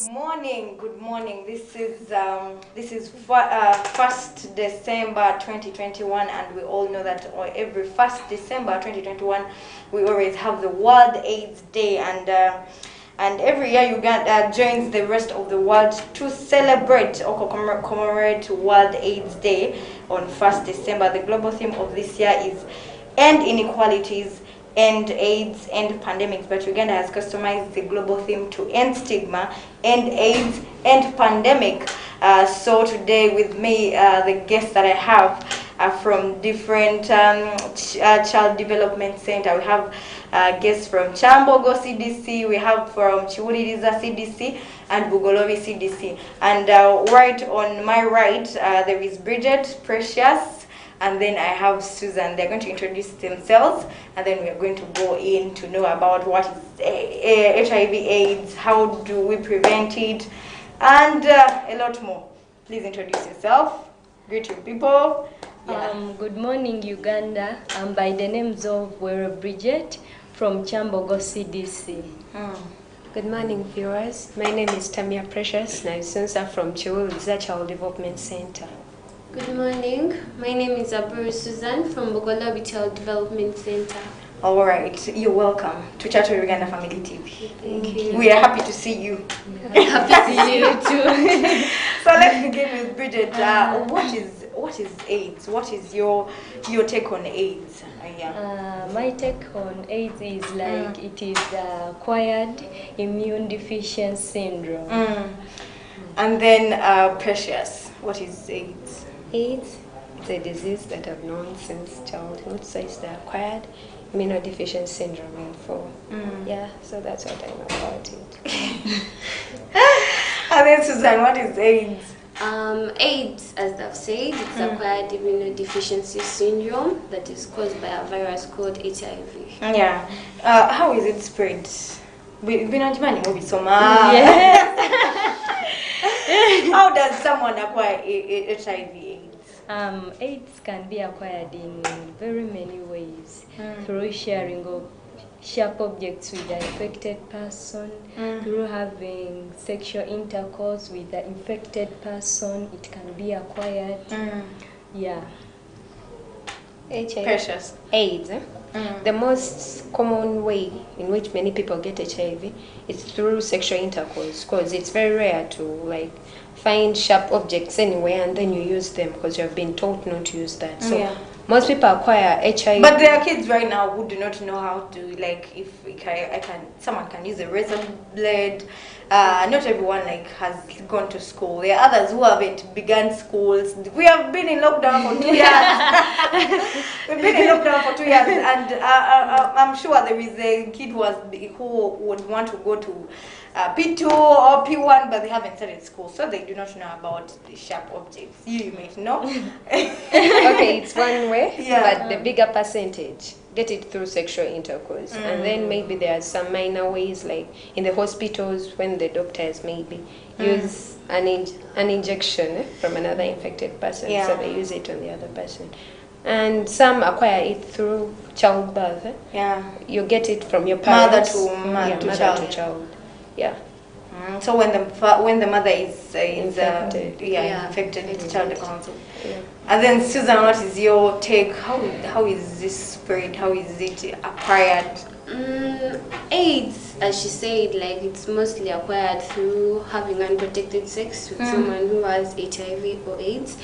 Good morning. This is 1st December 2021, and we all know that every 1st December 2021 we always have the World AIDS Day, and every year Uganda joins the rest of the world to celebrate or commemorate World AIDS Day on 1st December. The global theme of this year is End Inequalities, End AIDS, End Pandemics, but Uganda has customized the global theme to End Stigma, End AIDS, End Pandemic. So today with me, the guests that I have are from different child development center. We have guests from Kyambogo CDC, we have from Kiwuriliza CDC and Bugolobi CDC. And right on my right, there is Bridget, Precious, and then I have Susan. They're going to introduce themselves, and then we are going to go in to know about what is HIV/AIDS, how do we prevent it, and a lot more. Please introduce yourself. Greet your people. Good morning, Uganda. I'm by the names of Bridget from Kyambogo CDC. Good morning, viewers. My name is Tamia Precious, and I'm Sensa from Kiwuriliza Child Development Center. Good morning. My name is Susan from Bugolobi Child Development Center. All right, you're welcome to Chat with Uganda Family TV. Thank you. We are happy to see you. Happy to see you too. So let's begin with Bridget. What is AIDS? What is your take on AIDS? My take on AIDS is like it is acquired immune deficiency syndrome. And then Precious, what is AIDS? AIDS is a disease that I've known since childhood, so it's the acquired immunodeficiency syndrome in full. Yeah, so that's what I know about it. And then Susan, what is AIDS? AIDS, as I've said, it's acquired immunodeficiency syndrome that is caused by a virus called HIV. Yeah. How is it spread? How does someone acquire HIV/AIDS? AIDS can be acquired in very many ways, through sharing of sharp objects with the infected person, through having sexual intercourse with the infected person. It can be acquired. Yeah. HIV. Precious. AIDS. The most common way in which many people get HIV is through sexual intercourse, because it's very rare to find sharp objects anywhere and then you use them because you have been taught not to use that. So most people acquire HIV. But there are kids right now who do not know how to, if someone can use a razor blade. Not everyone has gone to school. There are others who haven't begun schools. We have been in lockdown for 2 years. We've been in lockdown for 2 years, and I'm sure there is a kid who would want to go to P2 or P1, but they haven't started school, so they do not know about the sharp objects. You may know. Okay, it's one way, but the bigger percentage get it through sexual intercourse. And then maybe there are some minor ways, like in the hospitals when the doctors maybe use an injection from another infected person, so they use it on the other person. And some acquire it through childbirth. You get it from your parents. Mother to child. Yeah. So when the mother is infected, infected, the child becomes. And then Susan, what is your take? How is this spread? How is it acquired? AIDS, as she said, it's mostly acquired through having unprotected sex with someone who has HIV or AIDS,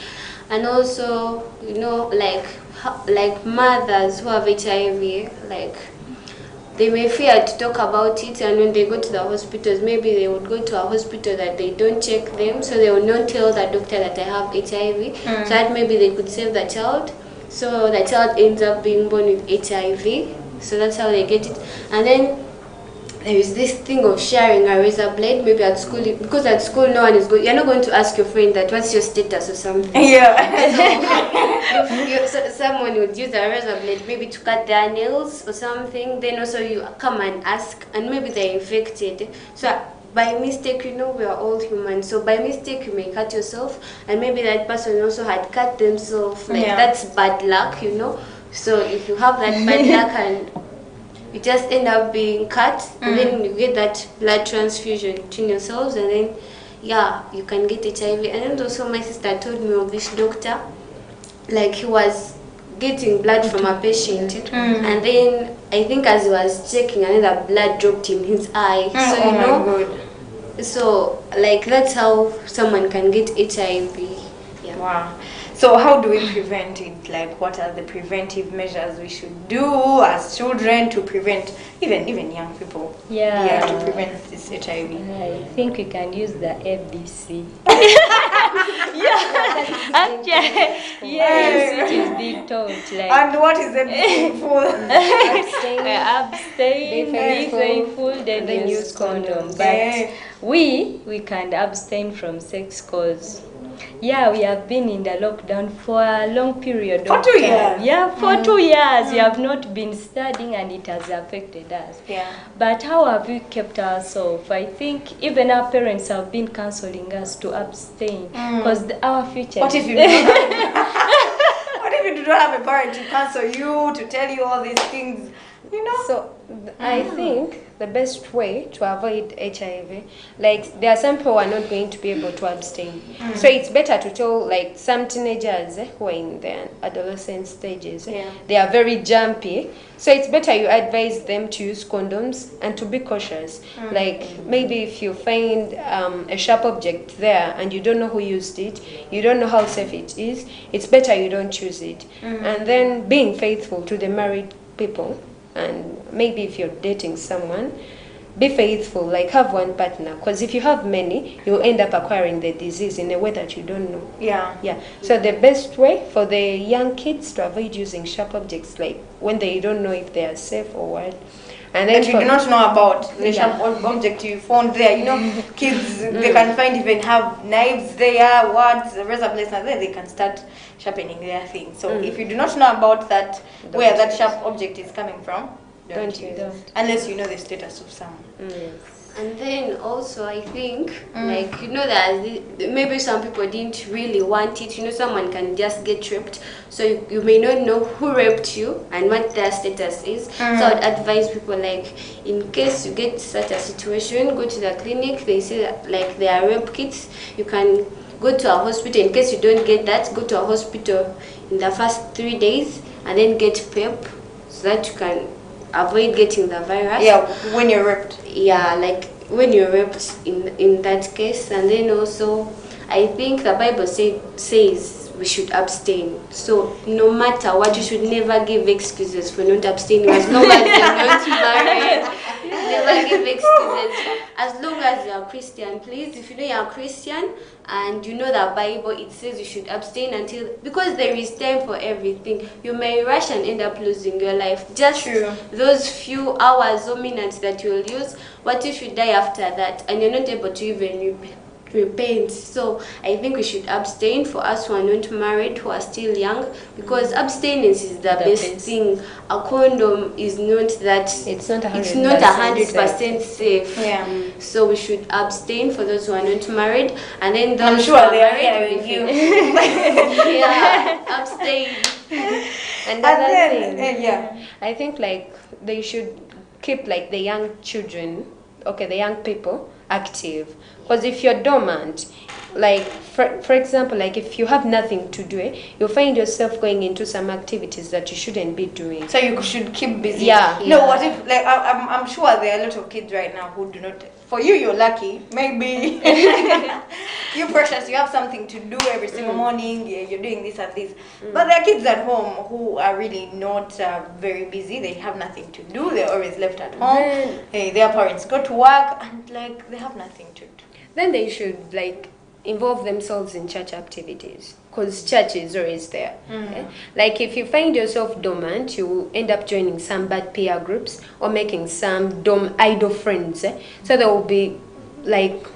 and also mothers who have HIV, they may fear to talk about it, and when they go to the hospitals, maybe they would go to a hospital that they don't check them, so they will not tell the doctor that I have HIV, so that maybe they could save the child. So the child ends up being born with HIV, so that's how they get it. And then there is this thing of sharing a razor blade, maybe at school, because at school no one is going. You're not going to ask your friend that what's your status or something. So someone would use a razor blade maybe to cut their nails or something. Then also you come and ask, and maybe they're infected. So by mistake, we are all human. So by mistake, you may cut yourself, and maybe that person also had cut themselves. That's bad luck, So if you have that bad luck and you just end up being cut, and then you get that blood transfusion between yourselves, and then you can get HIV. And then also my sister told me of this doctor, like he was getting blood from a patient, and then I think as he was checking, another blood dropped in his eye. So my God. So like that's how someone can get HIV. Yeah. Wow. So how do we prevent it? Like, what are the preventive measures we should do as children to prevent, even young people? Yeah. To prevent this HIV. I think we can use the ABC. Actually, yes, it is being taught. Like, And what is the full? abstain, be faithful, then use condom. But we can abstain from sex cause. Yeah, we have been in the lockdown for a long period For of 2 time. years? Yeah, for 2 years. We have not been studying and it has affected us. Yeah. But how have we kept ourselves? I think even our parents have been counseling us to abstain because our future. What if you don't have, what if you don't have a parent to counsel you, to tell you all these things? You know? So I think the best way to avoid HIV, like there are some people who are not going to be able to abstain. So it's better to tell like some teenagers who are in their adolescent stages, they are very jumpy. So it's better you advise them to use condoms and to be cautious. Like maybe if you find a sharp object there and you don't know who used it, you don't know how safe it is, it's better you don't use it. And then being faithful to the married people. And maybe if you're dating someone, be faithful, like have one partner, because if you have many, you'll end up acquiring the disease in a way that you don't know. Yeah. So the best way for the young kids to avoid using sharp objects, like when they don't know if they are safe or what. And then But you do not know about the sharp object you found there. You know, kids, they can find even have knives there, razor blades, and then they can start sharpening their things. So if you do not know about that, where that sharp object is coming from, don't use it. Unless you know the status of someone. And then also I think like that maybe some people didn't really want it. Someone can just get raped, so you may not know who raped you and what their status is. So I'd advise people, like, in case you get such a situation, go to the clinic. They say that, like, there are rape kits. You can go to a hospital. In case you don't get that, go to a hospital in the first 3 days and then get PEP, so that you can avoid getting the virus. Yeah, when you're raped. Yeah, like when you're raped in that case. And then also I think the Bible says we should abstain. So no matter what, you should never give excuses for not abstaining, as long as you're not married. Never give excuses. As long as you're a Christian, please. If you know you're a Christian and you know the Bible, it says you should abstain until, because there is time for everything. You may rush and end up losing your life. Just those few hours or minutes that you'll use. What if you die after that and you're not able to even repent? So I think we should abstain, for us who are not married, who are still young, because abstinence is the best thing. A condom is not that, it's not 100% safe. Yeah. So we should abstain for those who are not married, and then those I'm who sure are they are married, hearing you. abstain. Another thing, I think like they should keep like the young children, the young people active, because if you're dormant, like for example, like if you have nothing to do, you'll find yourself going into some activities that you shouldn't be doing. So you should keep busy. No, what if, like, I'm sure there are a lot of kids right now who do not. For you, you're lucky. Maybe you precious. You have something to do every single morning. You're doing this and this. But there are kids at home who are really not very busy. They have nothing to do. They're always left at home. Their parents go to work and like they have nothing to do. Then they should like involve themselves in church activities, because church is always there. Like if you find yourself dormant, you will end up joining some bad peer groups or making some idle friends. So they will be like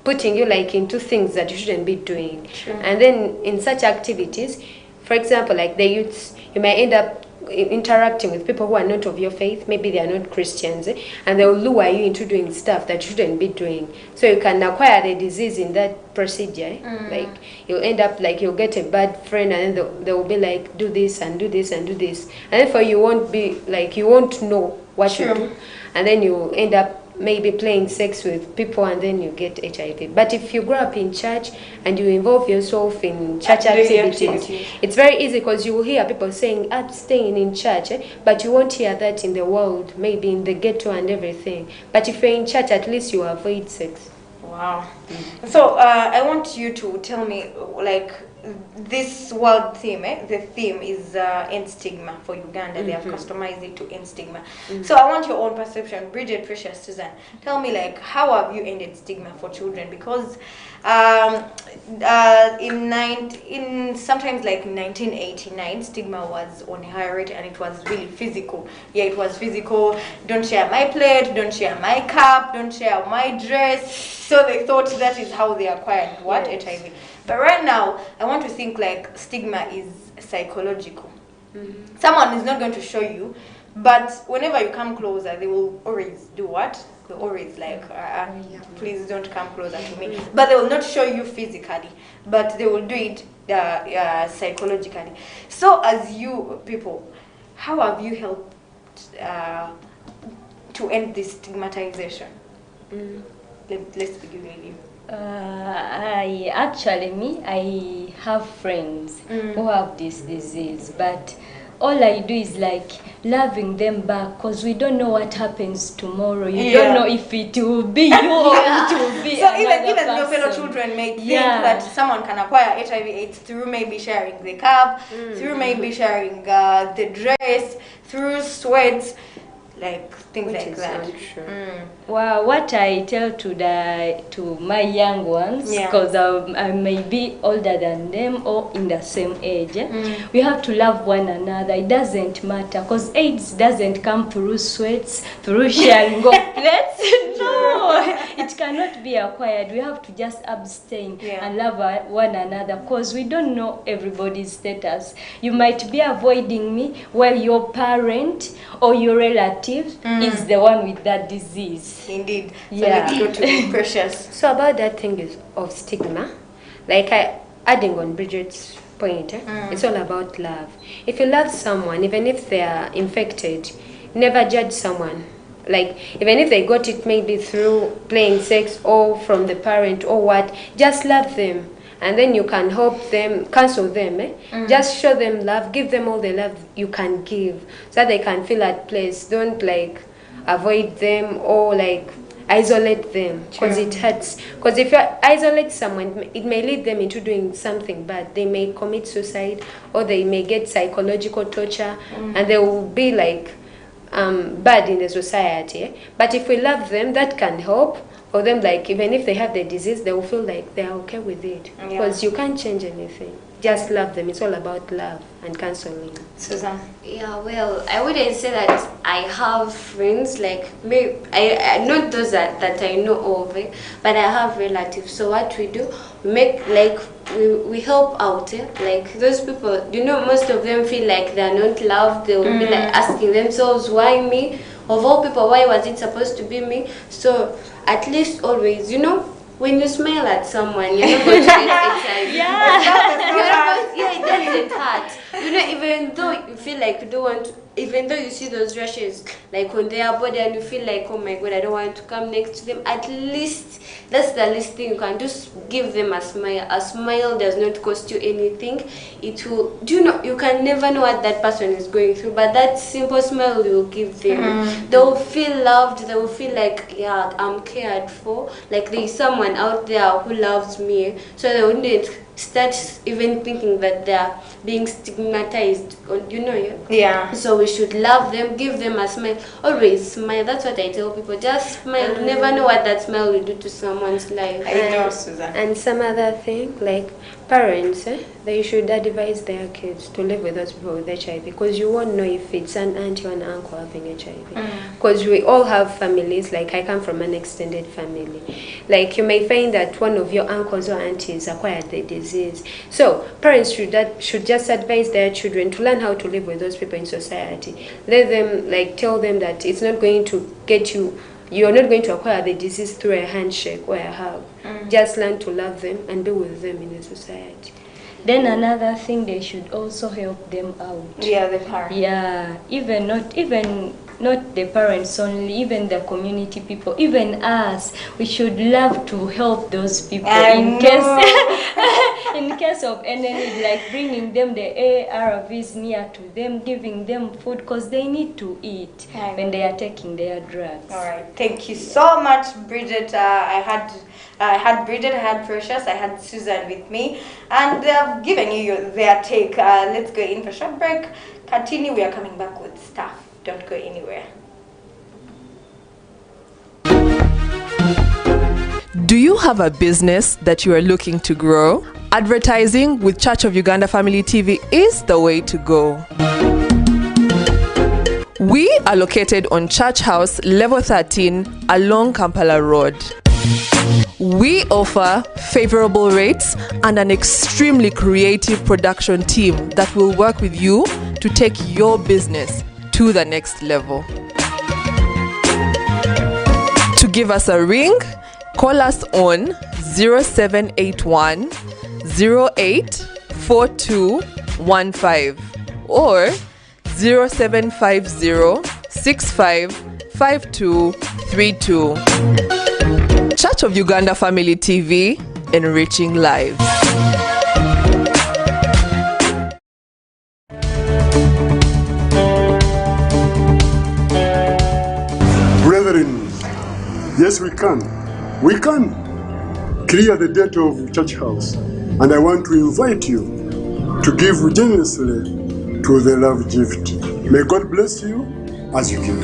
putting you like into things that you shouldn't be doing. And then in such activities, for example, like the youths, you may end up interacting with people who are not of your faith, maybe they are not Christians, and they'll lure you into doing stuff that you shouldn't be doing. So you can acquire the disease in that procedure. Like you'll end up like you'll get a bad friend, and then they will be like, do this and do this and do this, and therefore you won't be like, you won't know what to do, and then you end up maybe playing sex with people, and then you get HIV. But if you grow up in church and you involve yourself in church activities, it's very easy, because you will hear people saying, I'm staying in church, but you won't hear that in the world, maybe in the ghetto and everything. But if you're in church, at least you avoid sex. Wow. So I want you to tell me, like, this world theme, the theme is end stigma for Uganda. They have customized it to end stigma. So I want your own perception, Bridget, Precious, Susan. Tell me, like, how have you ended stigma for children? Because in sometimes like 1989, stigma was on a high rate, and it was really physical. Yeah, it was physical. Don't share my plate, don't share my cup, don't share my dress. So they thought that is how they acquired what? HIV. But right now, I want to think like stigma is psychological. Someone is not going to show you, but whenever you come closer, they will always do what? They always like, please don't come closer to me. But they will not show you physically, but they will do it psychologically. So as you people, how have you helped to end this stigmatization? Let's begin with you. I have friends who have this disease, but all I do is like loving them back, because we don't know what happens tomorrow. You don't know if it will be you or it will be so another even person. your fellow children may think that someone can acquire HIV/AIDS through maybe sharing the cup, through maybe sharing the dress, through sweats, like things like that. Well, what I tell to my young ones, because I may be older than them or in the same age, we have to love one another. It doesn't matter, because AIDS doesn't come through sweats, through sharing of plates. No, it cannot be acquired. We have to just abstain and love one another, because we don't know everybody's status. You might be avoiding me while your parent or your relative is the one with that disease. Indeed. So let's go to Precious. So about that thing of stigma, like adding on Bridget's point, it's all about love. If you love someone, even if they are infected, never judge someone. Like, even if they got it maybe through playing sex or from the parent or what, just love them. And then you can help them, counsel them, just show them love, give them all the love you can give, so that they can feel at place. Don't like avoid them or like isolate them, because it hurts. Because if you isolate someone, it may lead them into doing something bad. They may commit suicide, or they may get psychological torture, and they will be like bad in the society. But if we love them, that can help. For them, like, even if they have the disease, they will feel like they are okay with it, because you can't change anything. Just love them. It's all about love and counseling. Susan? Yeah, well, I wouldn't say that I have friends, like, maybe, I not those that I know of, but I have relatives. So what we do, we make, like, we help out, like, those people, you know, most of them feel like they're not loved. They will be like asking themselves, why me? Of all people, why was it supposed to be me? So at least always, you know, when you smile at someone, you're not going to get HIV. It doesn't hurt. You know, even though you feel like you don't want to, even though you see those rashes like on their body and you feel like, oh my God, I don't want to come next to them, at least that's the least thing you can do. Just give them a smile. A smile does not cost you anything. It will, do you know, you can never know what that person is going through, but that simple smile you will give them. They will feel loved. They will feel like, yeah, I'm cared for. Like there is someone out there who loves me. So they wouldn't start even thinking that they're being stigmatized, or, you know. Yeah. So we should love them, give them a smile. Always smile. That's what I tell people. Just smile. You never know what that smile will do to someone's life. I know, Susan. And some other thing, like Parents, they should advise their kids to live with those people with HIV, because you won't know if it's an auntie or an uncle having HIV. Because we all have families, like I come from an extended family. Like you may find that one of your uncles or aunties acquired the disease. So parents should just advise their children to learn how to live with those people in society. Let them, like, tell them that it's not going to get you. You're not going to acquire the disease through a handshake or a hug. Just learn to love them and be with them in the society. Then another thing, they should also help them out. Yeah, the parents. Yeah, not the parents only, even the community people, even us. We should love to help those people in case of any need, like bringing them the ARVs near to them, giving them food, because they need to eat when they are taking their drugs. All right, thank you so much, Bridget. I had Bridget, I had Precious, I had Susan with me, and they've given you their take. Let's go in for a short break. Continue. We are coming back with stuff. Don't go anywhere. Do you have a business that you are looking to grow? Advertising with Church of Uganda Family TV is the way to go. We are located on Church House, level 13, along Kampala Road. We offer favorable rates and an extremely creative production team that will work with you to take your business to the next level. To give us a ring, call us on 0781 084215 or 0750 655232. Church of Uganda Family TV, enriching lives. Brethren, yes we can. We can clear the debt of Church House. And I want to invite you to give generously to the love gift. May God bless you as you give.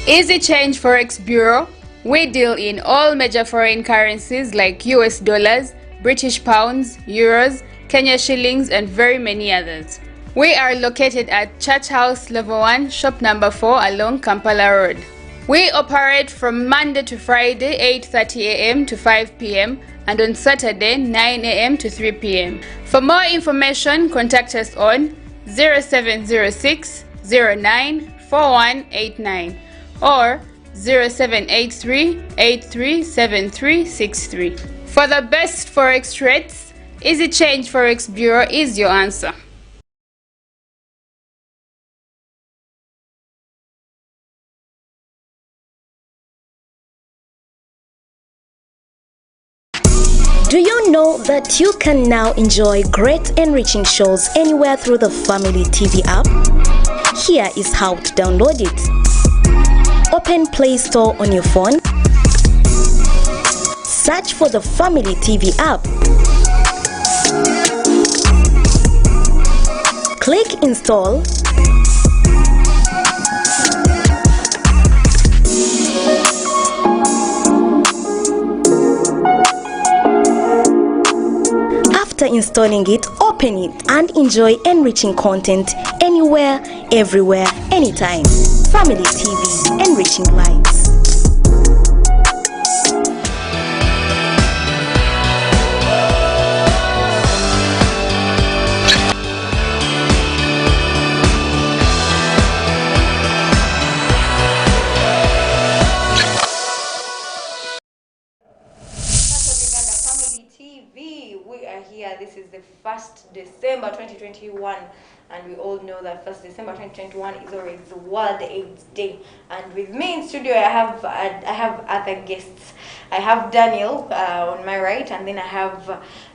Easy Change Forex Bureau. We deal in all major foreign currencies like US dollars, British pounds, euros, Kenya shillings, and very many others. We are located at Church House Level 1, Shop Number 4 along Kampala Road. We operate from Monday to Friday 8:30 a.m. to 5 p.m. and on Saturday 9 a.m. to 3 p.m. For more information, contact us on 0706 09 4189 or 0783 837363. For the best forex rates, Easy Change Forex Bureau is your answer. Do you know that you can now enjoy great enriching shows anywhere through the Family TV app? Here is how to download it. Open Play Store on your phone. Search for the Family TV app. Click Install. After installing it, open it and enjoy enriching content anywhere, everywhere, anytime. Family TV, enriching lives. TV. we are here. This is the 1st December 2021, and we all know that 1st December 2021 is always the World AIDS Day. And with me in studio, I have other guests. I have Daniel on my right, and then I have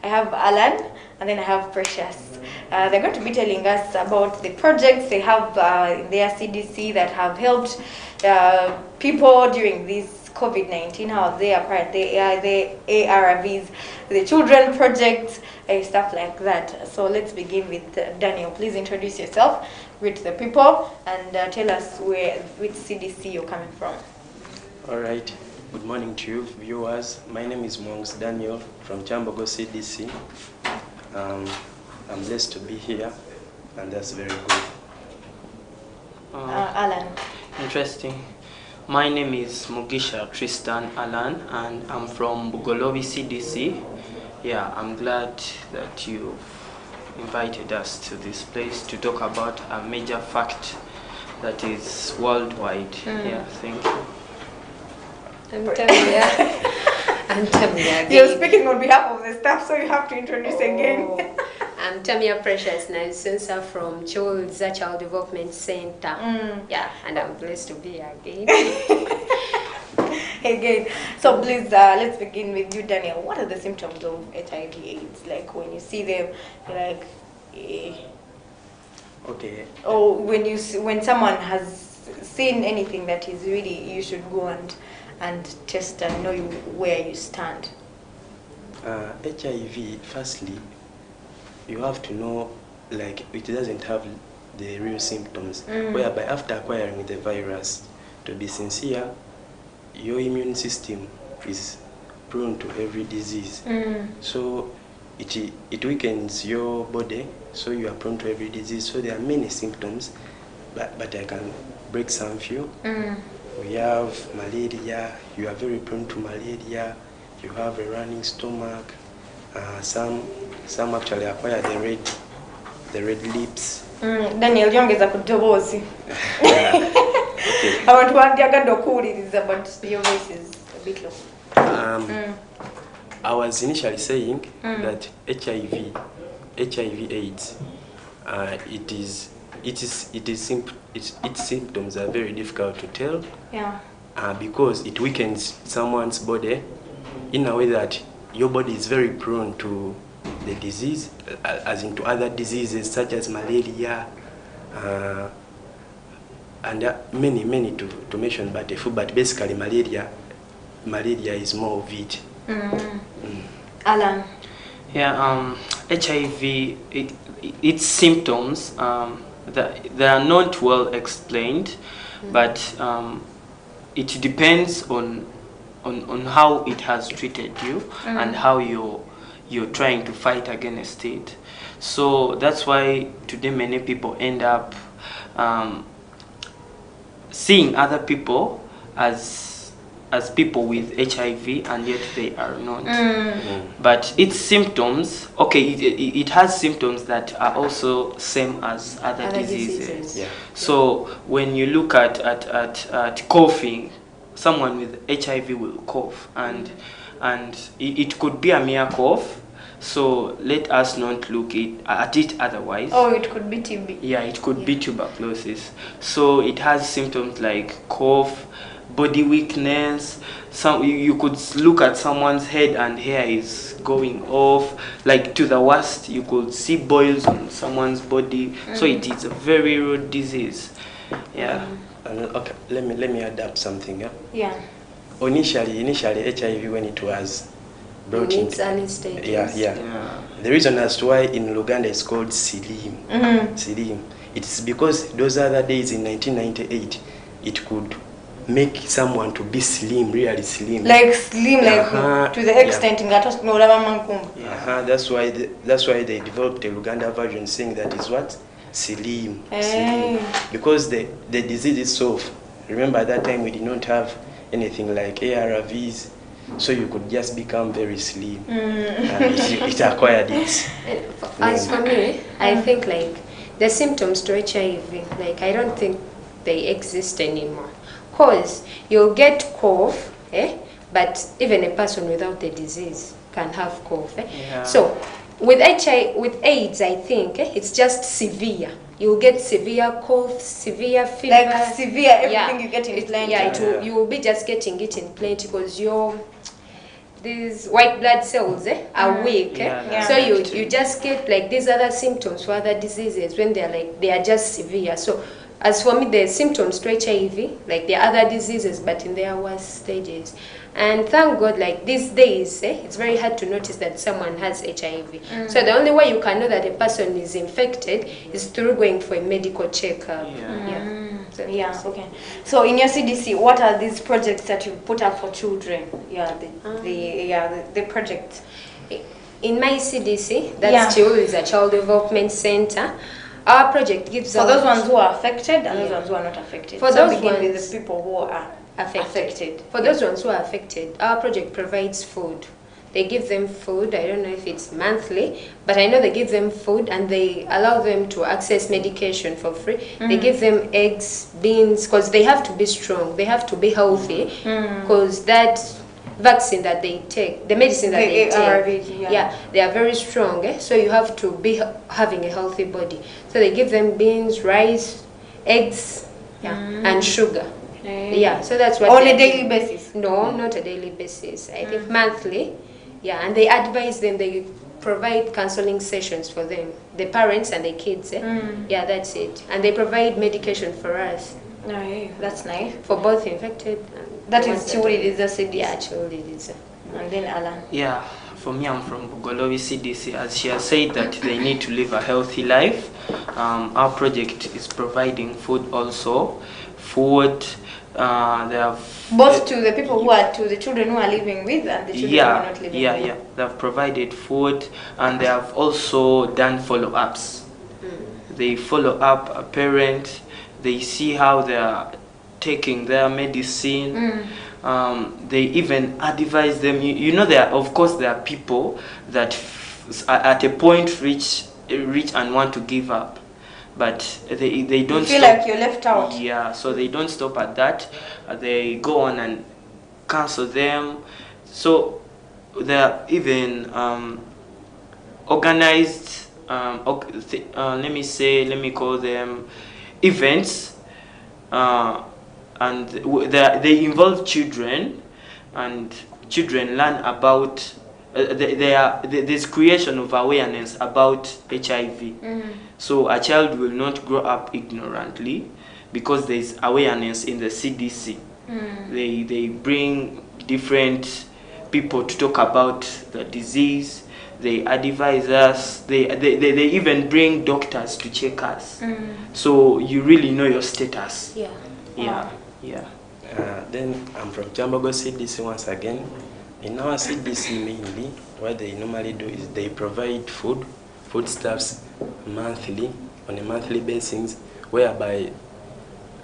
Alan, and then I have Precious. They're going to be telling us about the projects they have in their CDC that have helped people during this COVID-19, how they acquired the ARVs, the children projects, stuff like that. So let's begin with Daniel. Please introduce yourself, greet the people, and tell us which CDC you're coming from. All right. Good morning to you, viewers. My name is Daniel from Kyambogo CDC. I'm blessed to be here, and that's very good. Alan. Interesting. My name is Mugisha Tristan Alan, and I'm from Bugolobi CDC. Yeah, I'm glad that you've invited us to this place to talk about a major fact that is worldwide. Yeah, thank you. I'm Tamia. You're speaking on behalf of the staff, so you have to introduce again. I'm Tamia Precious, now sensor from Kiwuriliza Child Development Center. Yeah, and I'm blessed to be here again. Again. So please, let's begin with you, Daniel. What are the symptoms of HIV/AIDS? Like when you see them, like, Okay. or when someone has seen anything that is really, you should go and test and know where you stand. HIV, firstly, you have to know, like, it doesn't have the real symptoms, whereby after acquiring the virus, to be sincere, your immune system is prone to every disease. So it weakens your body, so you are prone to every disease. So there are many symptoms, but I can break some few. We have malaria. You are very prone to malaria. You have a running stomach. Some actually acquire the red lips. Daniel, yongeza kudobozi. I want to add okuwuliriza, but your voice is a bit low. I was initially saying that HIV/AIDS, its symptoms are very difficult to tell. Yeah. Because it weakens someone's body in a way that your body is very prone to the disease, as into other diseases such as malaria, and many to mention, but basically malaria is more of it. Alan. Yeah, HIV, its symptoms, they are not well explained, but it depends on how it has treated you and how you're trying to fight against it. So that's why today many people end up seeing other people as people with HIV, and yet they are not. But its symptoms, okay, it has symptoms that are also same as other diseases. Yeah. So when you look at coughing, someone with HIV will cough, and it could be a mere cough. So let us not look at it otherwise. Oh, it could be TB. Yeah, it could be tuberculosis. So it has symptoms like cough, body weakness. You could look at someone's head and hair is going off. Like to the worst, you could see boils on someone's body. So it is a very rude disease. Yeah. Okay, let me adapt something. Yeah. Initially HIV, when it was brought In its into, early stages. yeah. The reason as to why in Luganda it's called Silim. Silim. It's because those other days in 1998, it could make someone to be slim, really slim. Like slim, like to the extent in that hospital. That's why they developed a Luganda version saying that is what? Silim. Because the disease itself, remember at that time we did not have anything like ARVs, so you could just become very slim. And it acquired its As for me, I think like the symptoms to HIV, like I don't think they exist anymore. Cause you'll get cough, but even a person without the disease can have cough. Yeah. So with AIDS, I think it's just severe. You'll get severe cough, severe fever. Like severe, everything you get in plenty. Yeah, you will be just getting it in plenty because these white blood cells are weak. So you just get like these other symptoms for other diseases when they are just severe. So as for me, the symptoms to HIV, like the other diseases, but in their worst stages. And thank God, like these days, it's very hard to notice that someone has HIV. So the only way you can know that a person is infected is through going for a medical checkup. Okay. So in your CDC, what are these projects that you put up for children? The projects. In my CDC, that's Kiwuriliza Child Development Center. Our project gives for those ones who are affected and those ones who are not affected. For so those begin ones with the people who are affected. For those ones who are affected, our project provides food. They give them food. I don't know if it's monthly, but I know they give them food and they allow them to access medication for free. They give them eggs, beans, because they have to be strong. They have to be healthy, because that vaccine that they take, the medicine that they take, they are very strong. So you have to be having a healthy body. So they give them beans, rice, eggs, and sugar. So that's what on a daily basis. No, not a daily basis. I think monthly. And they advise them. They provide counseling sessions for them, the parents and the kids. That's it. And they provide medication for us. That's nice. For both infected. And that is Kiwuriliza CDC. Yeah, Kiwuriliza. And then Alan. Yeah, for me, I'm from Bugolobi CDC. As she has said that they need to live a healthy life. Our project is providing food also. Food. They have both to the people to the children who are living with and the children who are not living with. They have provided food and they have also done follow-ups. They follow up a parent. They see how they are taking their medicine. They even advise them. You know, there are people that at a point reach and want to give up. But they don't feel like you're left out. Yeah, so they don't stop at that. They go on and counsel them. So they are even organized. Let me call them events, and they involve children, and children learn about. There's creation of awareness about HIV. So a child will not grow up ignorantly because there's awareness in the CDC. They bring different people to talk about the disease. They advise us. They even bring doctors to check us. So you really know your status. Then I'm from Kyambogo CDC once again. In our CDC mainly, what they normally do is they provide foodstuffs monthly, on a monthly basis, whereby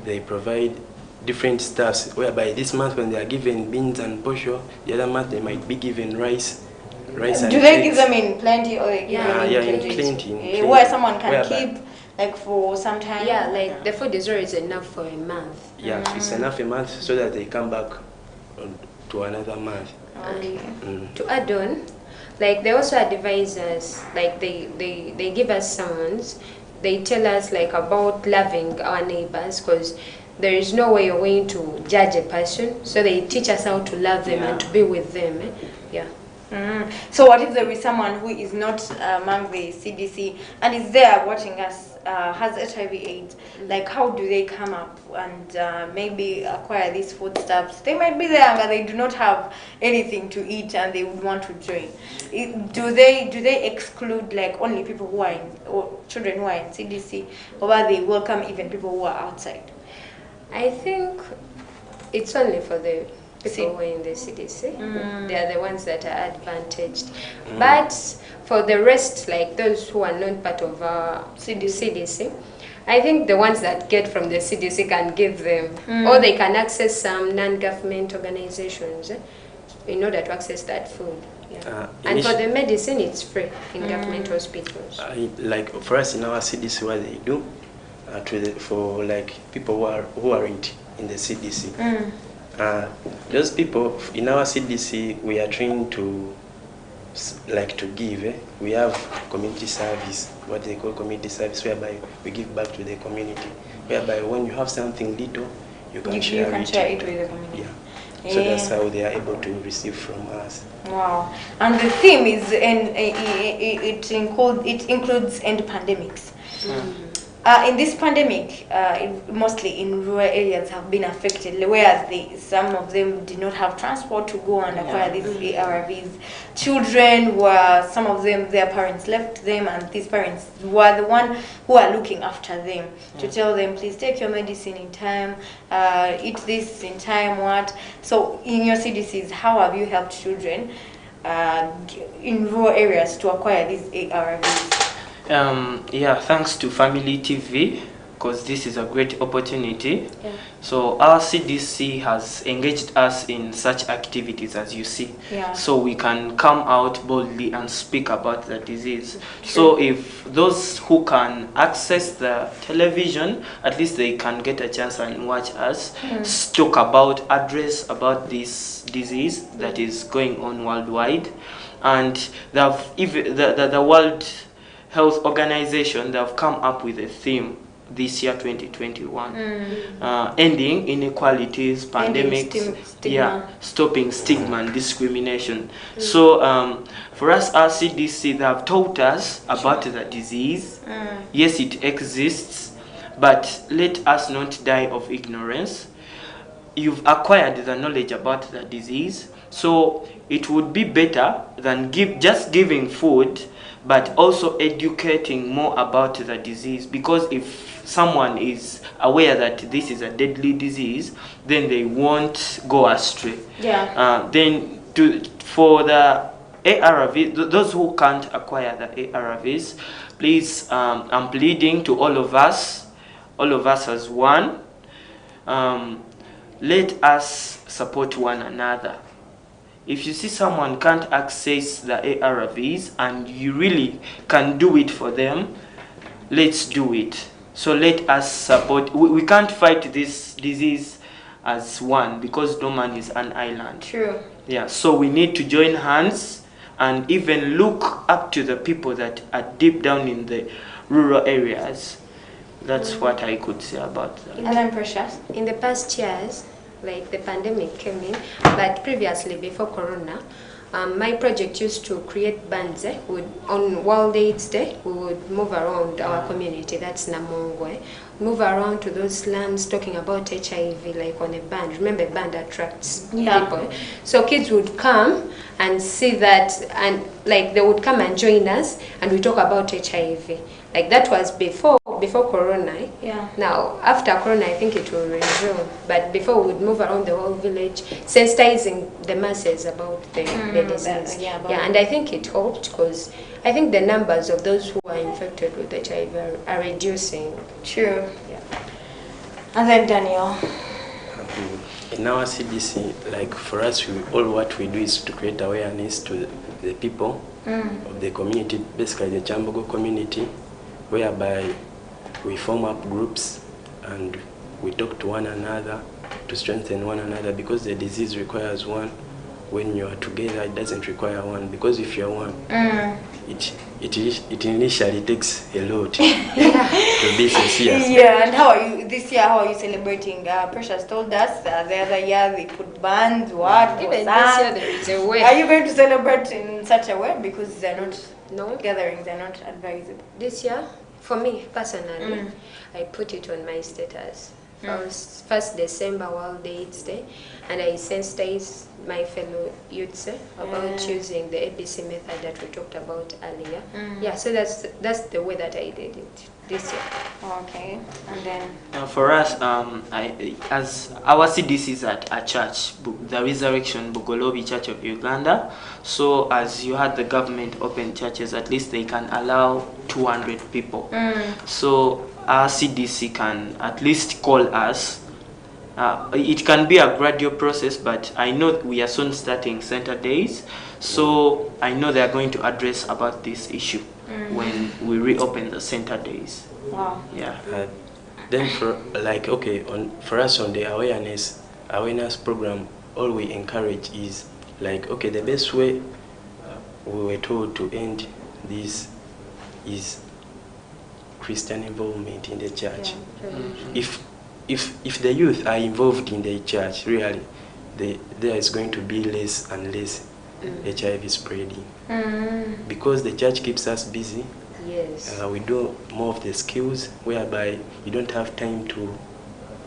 they provide different stuffs, whereby this month when they are given beans and posho, the other month they might be given rice and do they give them in plenty or they give them in plenty? Where someone can keep like for some time? Yeah, like the food is always enough for a month. Yeah, it's enough a month so that they come back to another month. To add on, like they also advise us, like they give us summons. They tell us like about loving our neighbors, because there is no way you're going to judge a person. So they teach us how to love them and to be with them. So what if there is someone who is not among the CDC and is there watching us, has HIV/AIDS? Like how do they come up and maybe acquire these foodstuffs? They might be there but they do not have anything to eat and they would want to join. Do they exclude like only people who are or children who are in CDC, or they welcome even people who are outside? I think it's only for the people who are in the CDC. They are the ones that are advantaged. But for the rest, like those who are not part of CDC, I think the ones that get from the CDC can give them, or they can access some non-government organizations in order to access that food. And for the medicine, it's free in government hospitals. Like for us in our CDC, what they do for like people who aren't in the CDC. Those people in our CDC, we are trained to like to give. We have community service, what they call community service, whereby we give back to the community. Whereby when you have something little, you can share it with the community. Yeah. So that's how they are able to receive from us. Wow. And the theme is, it includes end pandemics. In this pandemic, mostly in rural areas have been affected, whereas some of them did not have transport to go and acquire these ARVs. Children were, some of them, their parents left them, and these parents were the one who are looking after them to tell them, please take your medicine in time, eat this in time, what. So in your CDCs, how have you helped children in rural areas to acquire these ARVs? Thanks to Family TV, because this is a great opportunity. So our CDC has engaged us in such activities, as you see. So we can come out boldly and speak about the disease. So if those who can access the television, at least they can get a chance and watch us talk about, address about this disease that is going on worldwide. And the World Health Organization, they have come up with a theme this year, 2021, ending inequalities, pandemics, stopping stigma and discrimination. So for us, our CDC, they have taught us about the disease. Yes, it exists, but let us not die of ignorance. You've acquired the knowledge about the disease, so it would be better than just giving food, but also educating more about the disease, because if someone is aware that this is a deadly disease, then they won't go astray. Then for the ARV, those who can't acquire the ARVs, please, I'm pleading to all of us as one, let us support one another. If you see someone can't access the ARVs and you really can do it for them, let's do it. So let us support. We can't fight this disease as one, because no man is an island. True. Yeah, so we need to join hands and even look up to the people that are deep down in the rural areas. That's what I could say about that. And then Precious? In the past years, like the pandemic came in, but previously before Corona, my project used to create bands. On World AIDS Day, we would move around our community, that's Namongwe, move around to those slums talking about HIV, like on a band. Remember, band attracts people. So kids would come and see that, and like they would come and join us, and we talk about HIV. Like that was before Corona. Now after Corona, I think it will resume. But before, we would move around the whole village, sensitizing the masses about the disease. And I think it helped, because I think the numbers of those who are infected with HIV are reducing. True. And then Daniel. In our CDC, like for us, all what we do is to create awareness to the people of the community, basically the Kyambogo community, whereby we form up groups and we talk to one another to strengthen one another, because the disease requires one. When you are together, it doesn't require one, because if you're one, it initially takes a lot to be sincere. And how are you this year? How are you celebrating? Precious told us the other year they put bands. Even this year there is a way. Are you going to celebrate in such a way, because they're not gatherings, they're not advisable? This year, for me personally, I put it on my status. First December, World AIDS Day, and I sensitized my fellow youths about using the ABC method that we talked about earlier. So that's the way that I did it this year. Okay, and then for us, as our CDC is at a church, the Resurrection Bugolobi Church of Uganda. So as you had the government open churches, at least they can allow 200 people. So our CDC can at least call us. It can be a gradual process, but I know we are soon starting center days, so I know they are going to address about this issue when we reopen the center days. Wow. Then for us on the awareness program, all we encourage is the best way we were told to end this is Christian involvement in the church. If the youth are involved in the church, really, there is going to be less and less HIV spreading. Because the church keeps us busy. Yes. We do more of the skills whereby you don't have time to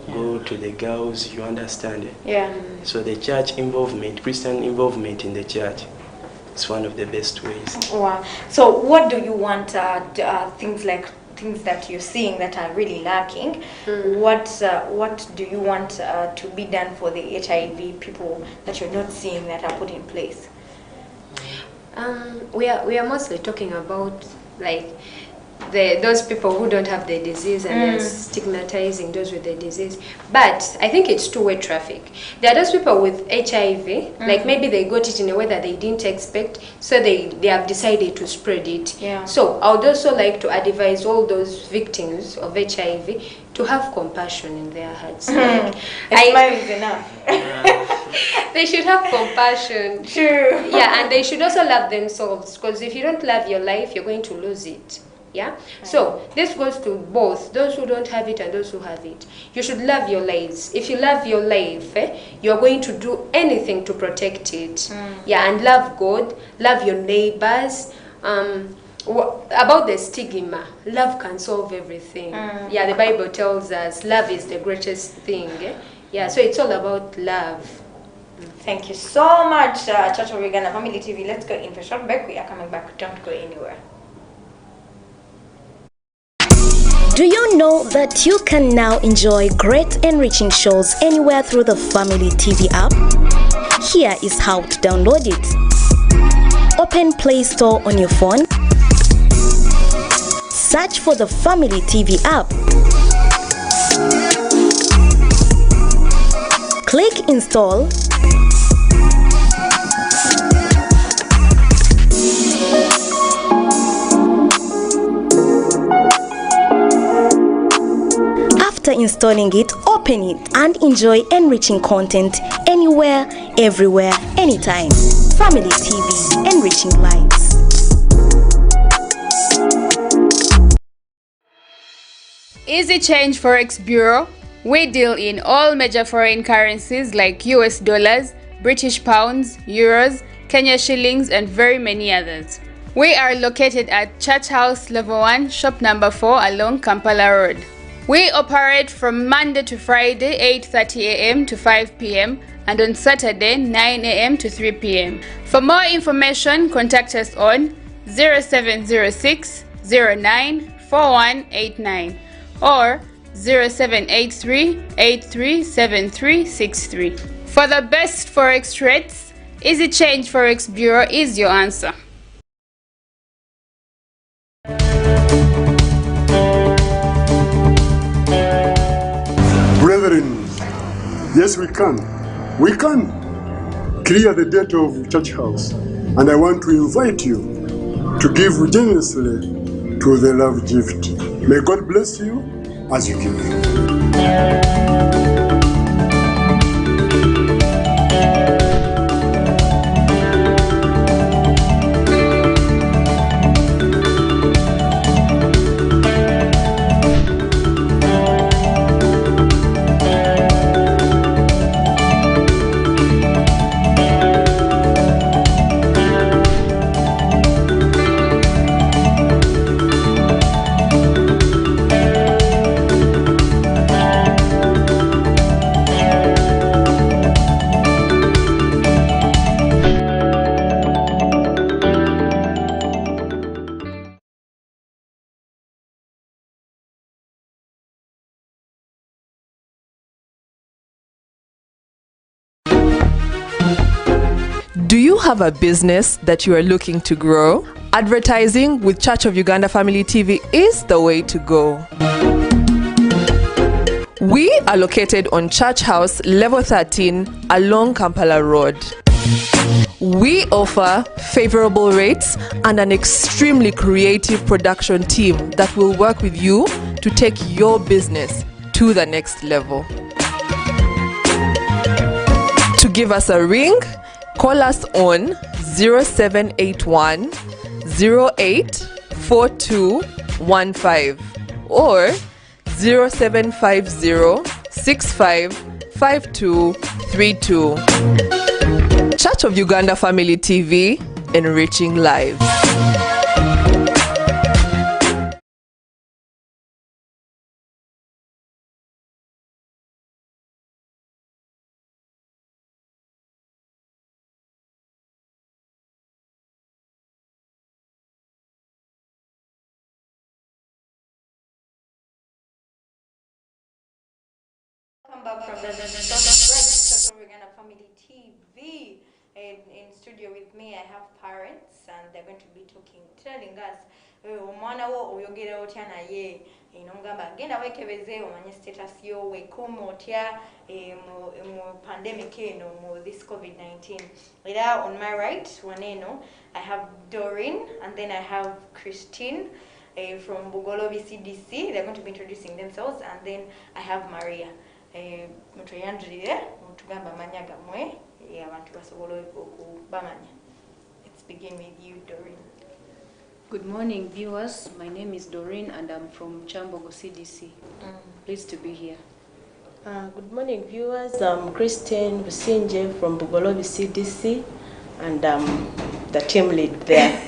go to the girls, you understand? Yeah. So the church involvement, Christian involvement in the church, is one of the best ways. Wow. So what do you want, things that you're seeing that are really lacking, what do you want to be done for the HIV people that you're not seeing that are put in place? We are mostly talking about like those people who don't have the disease, and they're stigmatizing those with the disease. But I think it's two-way traffic. There are those people with HIV, like maybe they got it in a way that they didn't expect, so they have decided to spread it. Yeah. So I would also like to advise all those victims of HIV to have compassion in their hearts. Like, smile is enough. they should have compassion. True. Yeah, and they should also love themselves, because if you don't love your life, you're going to lose it. Yeah. So this goes to both those who don't have it and those who have it. You should love your lives. If you love your life, you're going to do anything to protect it. Yeah, and love God, love your neighbors. About the stigma, love can solve everything. Yeah, the Bible tells us love is the greatest thing. Yeah, so it's all about love. Thank you so much, Church of Uganda Family TV. Let's go in for a short break. We are coming back. Don't go anywhere. Do you know that you can now enjoy great enriching shows anywhere through the Family TV app? Here is how to download it. Open Play Store on your phone. Search for the Family TV app. Click Install. After installing it, open it and enjoy enriching content anywhere, everywhere, anytime. Family TV, enriching lives. Easy Change Forex Bureau. We deal in all major foreign currencies like US dollars, British pounds, euros, Kenya shillings, and very many others. We are located at Church House Level 1, Shop Number 4 along Kampala Road. We operate from Monday to Friday 8:30 a.m. to 5 p.m. and on Saturday 9 a.m. to 3 p.m. For more information, contact us on 0706 09 4189 or 0783 837363. For the best forex rates, Easy Change Forex Bureau is your answer. Brethren, yes, we can. We can clear the debt of Church House. And I want to invite you to give generously to the love gift. May God bless you as you give. Do you have a business that you are looking to grow? Advertising with Church of Uganda Family TV is the way to go. We are located on Church House, Level 13, along Kampala Road. We offer favorable rates and an extremely creative production team that will work with you to take your business to the next level. To give us a ring, call us on 0781 084215 or 0750 655232. Church of Uganda Family TV, enriching lives. Welcome back from the Church of Uganda Family TV. In studio with me, I have parents, and they're going to be telling us, omwana wo oyogera otya naye ngamba genda wekebeze omanye status yo wekuma otya mu pandemic eno mu this COVID-19. Ila on my right, waneno, I have Doreen, and then I have Christine from Bugolobi CDC. They're going to be introducing themselves, and then I have Maria. Let's begin with you, Doreen. Good morning, viewers. My name is Doreen, and I'm from Kyambogo CDC. Pleased to be here. Good morning, viewers. I'm Christine Businje from Bugolobi CDC, and I'm the team lead there.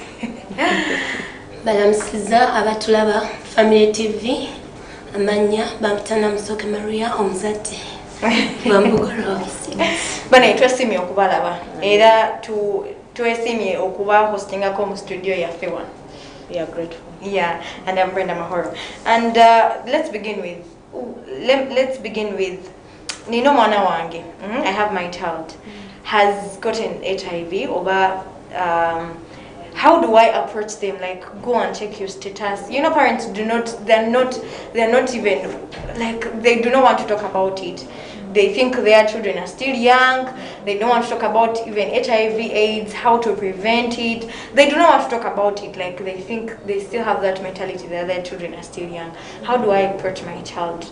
Madam Siza Abatulaba Family TV. Amanya bamtana msoke Maria omzate Bugolobi CDC. Bana itwasimi okubalaba era tuesimye okuba hostinga ko mu studio ya F1. We are grateful. Yeah, and I'm Brenda Mahooro. And let's begin with Nino mwana wange. I have my child has gotten HIV over how do I approach them? Like, go and check your status. You know, parents they're not even, like, they do not want to talk about it. They think their children are still young. They don't want to talk about even HIV, AIDS, how to prevent it. They do not want to talk about it. Like, they think they still have that mentality that their children are still young. How do I approach my child?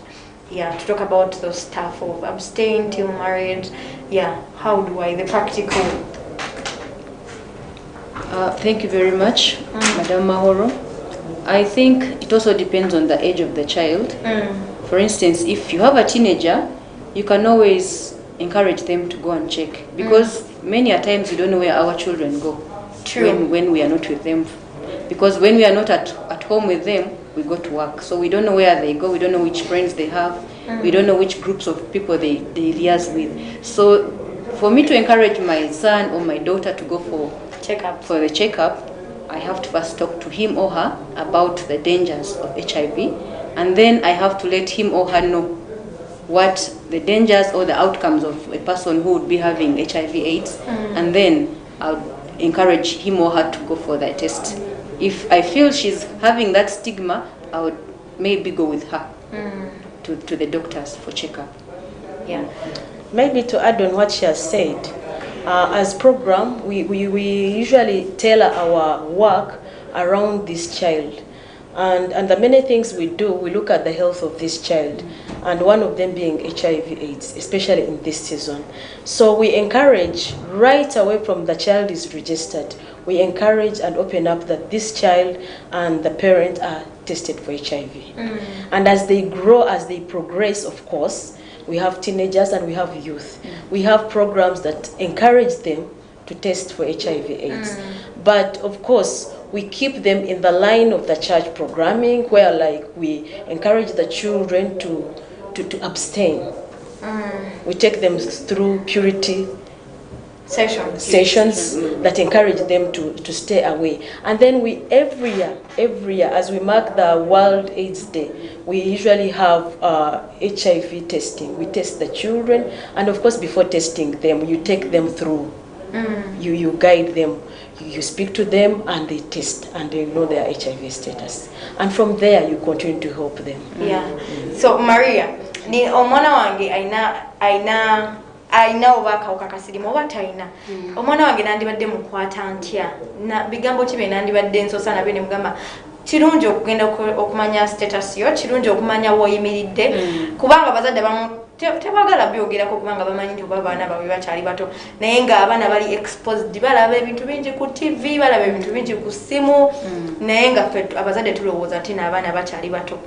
Yeah, to talk about those stuff of abstain till married. Yeah, how do I, the practical. Thank you very much, Madam Mahooro. I think it also depends on the age of the child. For instance, if you have a teenager, you can always encourage them to go and check, because many a times we don't know where our children go. True. When we are not with them. Because when we are not at home with them, we go to work. So we don't know where they go, we don't know which friends they have, we don't know which groups of people they liaise with. So for me to encourage my son or my daughter to go for the checkup, I have to first talk to him or her about the dangers of HIV, and then I have to let him or her know what the dangers or the outcomes of a person who would be having HIV/AIDS, and then I'll encourage him or her to go for that test. If I feel she's having that stigma, I would maybe go with her to the doctors for checkup. Yeah. Maybe to add on what she has said, as program, we usually tailor our work around this child. And the many things we do, we look at the health of this child, and one of them being HIV/AIDS, especially in this season. So we encourage right away from the child is registered, we encourage and open up that this child and the parent are tested for HIV. And as they grow, as they progress, of course, we have teenagers and we have youth. We have programs that encourage them to test for HIV/AIDS. But of course, we keep them in the line of the church programming, where like we encourage the children to abstain. We take them through purity sessions that encourage them to stay away. And then we every year as we mark the World AIDS Day, we usually have HIV testing. We test the children, and of course before testing them, you take them through. You guide them, you speak to them, and they test and they know their HIV status. And from there you continue to help them. Yeah. So Maria, ni omwana wange aina obaka okakasirimu oba taina. Omwana wange nandibadde mukwata ntya. Na bigambo kibe nandibadde nsosa na bene mugamba kirungi okugenda okumanya status yo, kirungi okumanya woyimiridde, kubanga bazadde tebagala byogerako kubanga bamanyi nti abaana baabwe bakyali bato naye nga abaana bali exposed balaba ebintu bingi ku TV balaba ebintu bingi ku simu naye nga ffe abazadde tulowooza nti n'abaana bakyali bato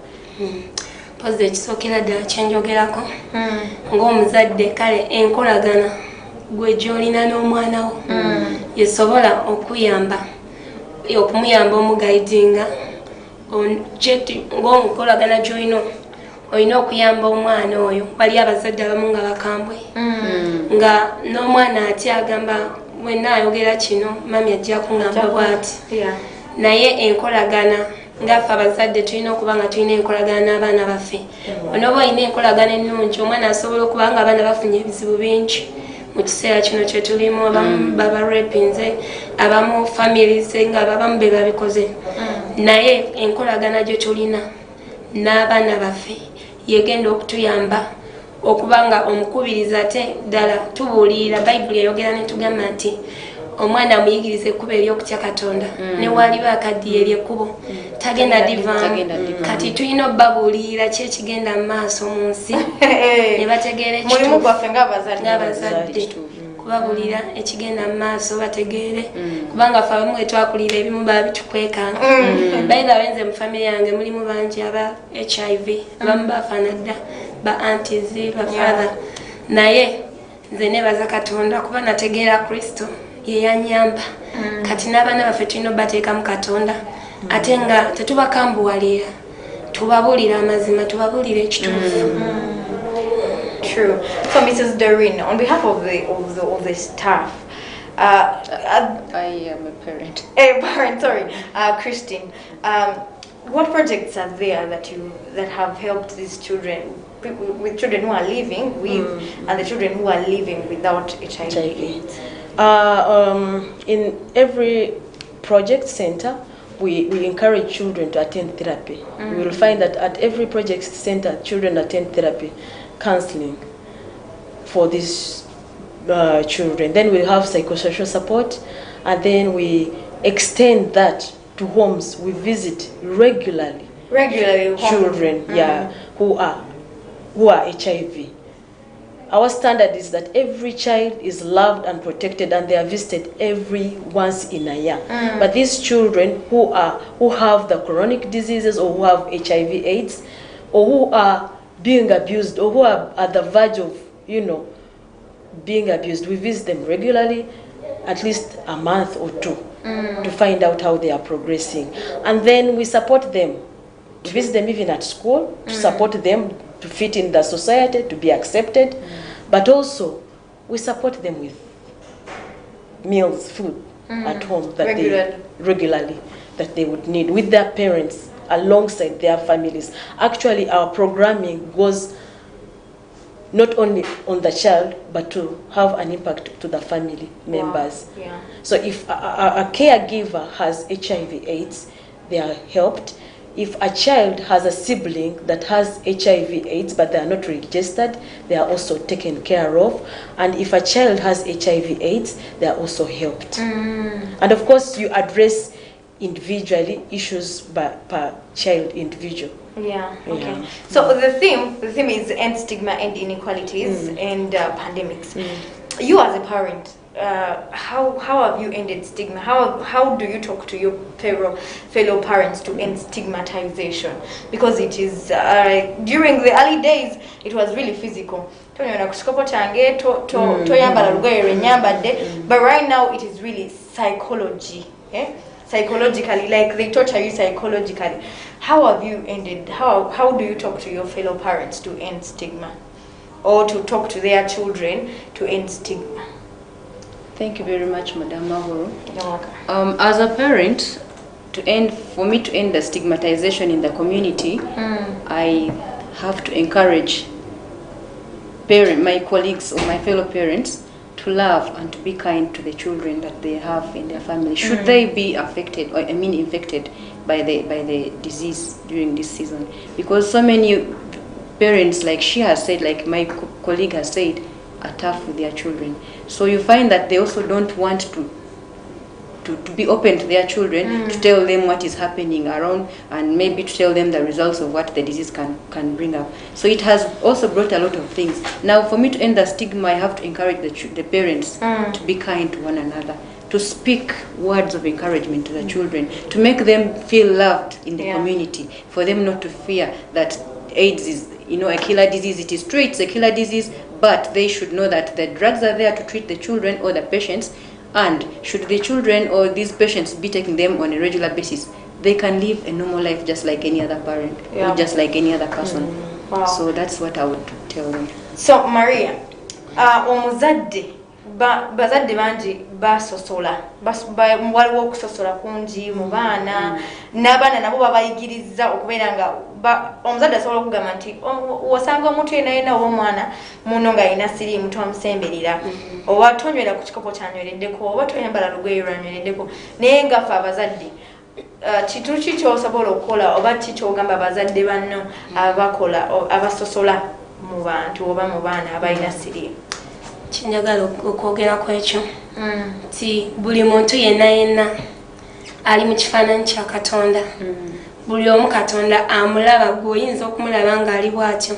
pozi ekisookera ddala kyenjogerako ng'omuzadde kale enkolagana gwe gy'olina n'omwana wo yesobola okumuyamba omugaidinga ng'omukolagana gy'olina olina okuyamba omwana oyo wali abazadde abamu nga bakambwe nga n'omwana ati agamba wenna ayogera kino mami ajja kuŋŋamba bw'ati naye enkolagana ngaffe abazadde tulina okuba nga tulina enkolagana n'abaana baffe onoba olina enkolagana ennungi omwana asobola okuba nga abaana bafunye ebizibu bingi mu kiseera kino kye tulimu abamu babarepinze abamu families nga abamu be babikoze naye enkolagana gye tulina n'abaana baffe yegenda okutuyamba okubanga omukubiriza ate ddala tubuulirira bayibuli eyogera netugamba nti omwana amuyigiriza ekkubo eryokutya Katonda ne waliba akaddiye eryekkubo tagenda divaamu kati tulina obbabuulirira ki ekigenda mu maaso mu nsi ne bategeera mulimu gwaffe ng'abazadde kubabuulira ekigenda mu maaso bategeere kubanga ffe abamu etwakulira ebimu baba bitukwekanga bayinza benze mu famire yange mulimu bangi aba HIV abamu bafaana dda ba aunties ba father naye nze nebaza Katonda kuba nategeera Kristo yeyanyamba kati n'abaana baffe tulina obbateeka mu Katonda ate nga tetubakambuwalira tubabuulira amazima tubabuulira ekituufu. True. So Mrs. Doreen, on behalf of the staff, I am a parent. Sorry, Christine. What projects are there that have helped these children, with children who are living with and the children who are living without HIV? In every project center, we encourage children to attend therapy. You will find that at every project center, children attend therapy, counseling for these children. Then we have psychosocial support, and then we extend that to homes. We visit regularly children, who are HIV. Our standard is that every child is loved and protected, and they are visited every once in a year. But these children who have the chronic diseases, or who have HIV/AIDS, or who are being abused, or who are at the verge of, being abused, we visit them regularly, at least a month or two, to find out how they are progressing. And then we support them. We visit them even at school, to support them to fit in the society, to be accepted. But also, we support them with meals, food at home that regularly that they would need, with their parents, alongside their families. Actually, our programming goes not only on the child, but to have an impact to the family members. Wow. Yeah. So if a caregiver has HIV/AIDS, they are helped. If a child has a sibling that has HIV/AIDS but they are not registered, they are also taken care of. And if a child has HIV/AIDS, they are also helped. And of course, you address individually issues per child individual. Yeah. Okay. Yeah. So the theme is end stigma, end inequalities, and pandemics. You as a parent, how have you ended stigma? How do you talk to your fellow parents to end stigmatization? Because it is during the early days it was really physical. But right now it is really psychology. Psychologically, like they torture you psychologically. How have you ended? How do you talk to your fellow parents to end stigma, or to talk to their children to end stigma? Thank you very much, Madam Mahooro. As a parent, for me to end the stigmatization in the community, I have to encourage my colleagues or my fellow parents to love and to be kind to the children that they have in their family. Should they be affected, or infected by the disease during this season? Because so many parents, like she has said, like my colleague has said, are tough with their children. So you find that they also don't want to to be open to their children, to tell them what is happening around, and maybe to tell them the results of what the disease can bring up. So it has also brought a lot of things. Now, for me to end the stigma, I have to encourage the parents to be kind to one another, to speak words of encouragement to the children, to make them feel loved in the community, for them not to fear that AIDS is, a killer disease. It is true, it's a killer disease, but they should know that the drugs are there to treat the children or the patients, and should the children or these patients be taking them on a regular basis, they can live a normal life just like any other parent or just like any other person. Wow. So that's what I would tell them. So Maria, omuzadde bazadde bangi basosola waliwo okusosola kungi mu baana n'abaana nabo babayigiriza okubeera nga omuzadde asobola okugamba nti osanga omuntu yenayena oba omwana muno ng'alina siriimu twamusemberera oba tonywera ku kikopo kyanywereddeko oba toyambala lugoye lwanywereddeko naye nga ffe abazadde kitu ki ky'osobola okukola oba ki ky'ogamba abazadde banno abakola abasosola mu bantu oba mu baana abalina siriimu? Kinyagala okwogera ku ekyo nti buli muntu yenna ali mu kifaananyi kya Katonda. Buli omu Katonda amulaba, gwe oyinza okumulaba ng'ali bw'atyo.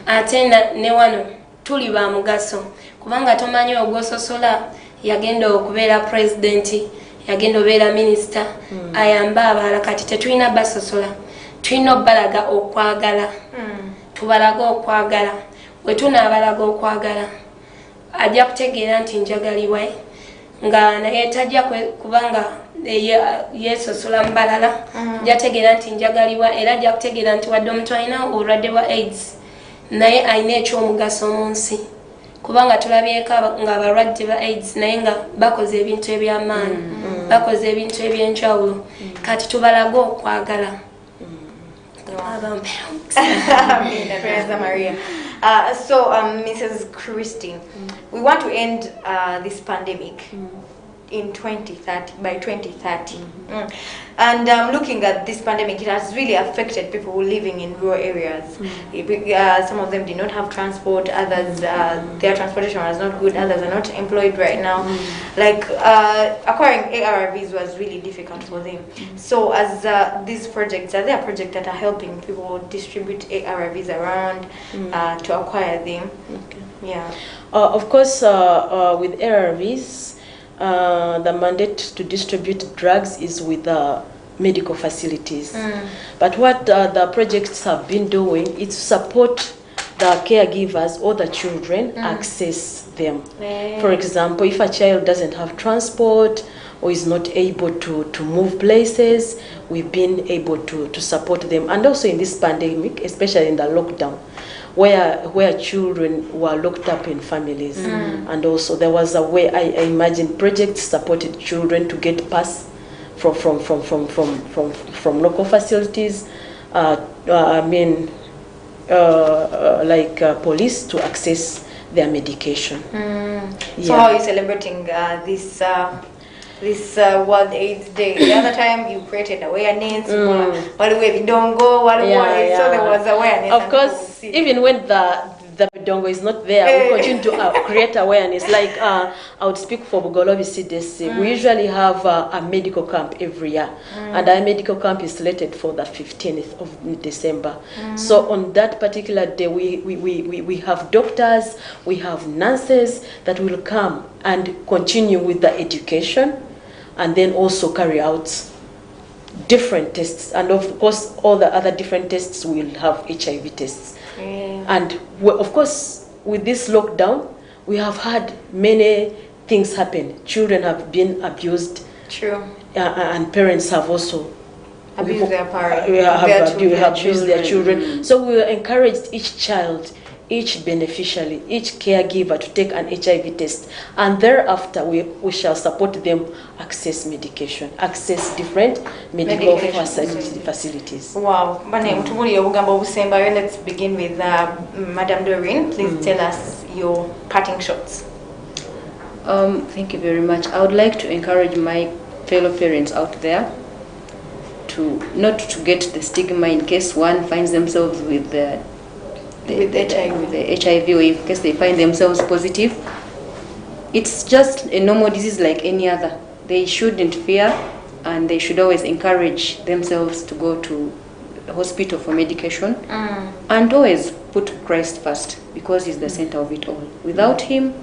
Ate ne wano tuli ba mugaso kubanga tomanyi ogwososola yagenda okubeera pulezidenti, yagenda obeera minisita, ayamba abalala. Kati tetulina basosola, tulina obbalaga okwagala, tubalaga okwagala. Bwe tunaabalaga okwagala ajja kutegeera nti njagalibwa nga naye tajja kubanga yesosola mu balala, ajja kutegeera nti njagalibwa, era ajja kutegeera nti wadde omuntu alina obulwadde bwa AIDS naye alina ekyomugaso mu nsi, kubanga tulabyeko nga abalwadde ba AIDS naye nga bakoze ebintu eby'amaanyi, bakoze ebintu ebyenjawulo. Kati tubalaga okwagala. Maria. So, Mrs. Christine, we want to end this pandemic in 2030, by 2030. And looking at this pandemic, it has really affected people living in rural areas. Some of them did not have transport, others, their transportation was not good, others are not employed right now. Like, acquiring ARVs was really difficult for them. So as these projects, are there projects that are helping people distribute ARVs around to acquire them? Yeah. Of course, with ARVs, the mandate to distribute drugs is with the medical facilities. But what the projects have been doing is support the caregivers or the children access them. For example, if a child doesn't have transport or is not able to move places, we've been able to support them. And also in this pandemic, especially in the lockdown, where children were locked up in families, and also there was a way I imagine projects supported children to get pass from local facilities. Like police to access their medication. So how are you celebrating this World AIDS Day? The other time you created awareness. So there was awareness. Of course, even when the bidongo is not there, we continue to create awareness. Like I would speak for Bugolobi CDC. We usually have a medical camp every year, and our medical camp is slated for the 15th of December. So on that particular day, we have doctors, we have nurses that will come and continue with the education, and then also carry out different tests. And of course, all the other different tests will have HIV tests. And of course, with this lockdown, we have had many things happen. Children have been abused. True. And parents have also abused their parents. Abused their children. So we encouraged each child, each beneficiary, each caregiver to take an HIV test, and thereafter we shall support them access medication, access different medical facilities. Wow. Let's begin with Madam Doreen. Please tell us your parting shots. Thank you very much. I would like to encourage my fellow parents out there to not to get the stigma in case one finds themselves with the HIV, or in case they find themselves positive. It's just a normal disease like any other. they shouldn't fear, and they should always encourage themselves to go to the hospital for medication, and always put Christ first, because he's the center of it all. Without him,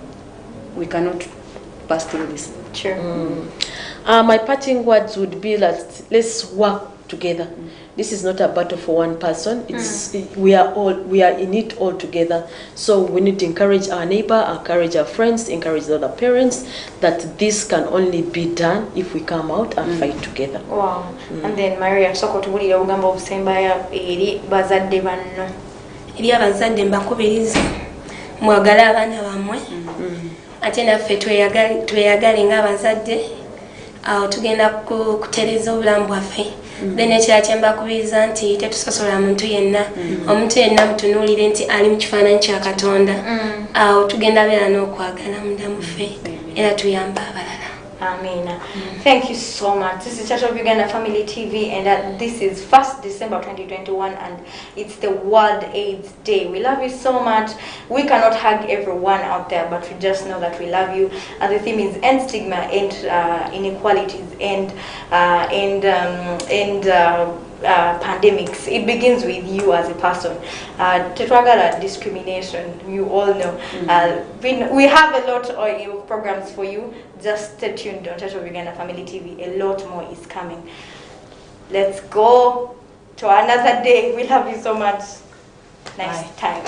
we cannot pass through this. Sure. My parting words would be that let's work together. This is not a battle for one person. We are in it all together. So we need to encourage our neighbor, encourage our friends, encourage the other parents, that this can only be done if we come out and fight together. Wow. And then Maria, soko tubulira ugamba obusembayo eri bazadde banno. Eri abazadde mbakubiriza mwagala abaana bammwe. Ate naffe tweyagale ng'abazadde. Tugenda kutereza obulamu bwaffe. Then ekirala kye mbakubiriza nti tetusosola muntu yenna. Omuntu yenna mutunuulire nti ali mu kifaananyi kya Katonda. Tugenda beera n'okwagala munda muffe era tuyamba abalala. Amina. Thank you so much. This is Church of Uganda Family TV, and this is 1st December 2021, and it's the World AIDS Day. We love you so much. We cannot hug everyone out there, but we just know that we love you. And the theme is end stigma, end inequalities, end pandemics. It begins with you as a person. Tetwagala discrimination, you all know. We have a lot of programs for you. Just stay tuned on Church of Uganda Family TV. A lot more is coming. Let's go to another day. We love you so much. Next time.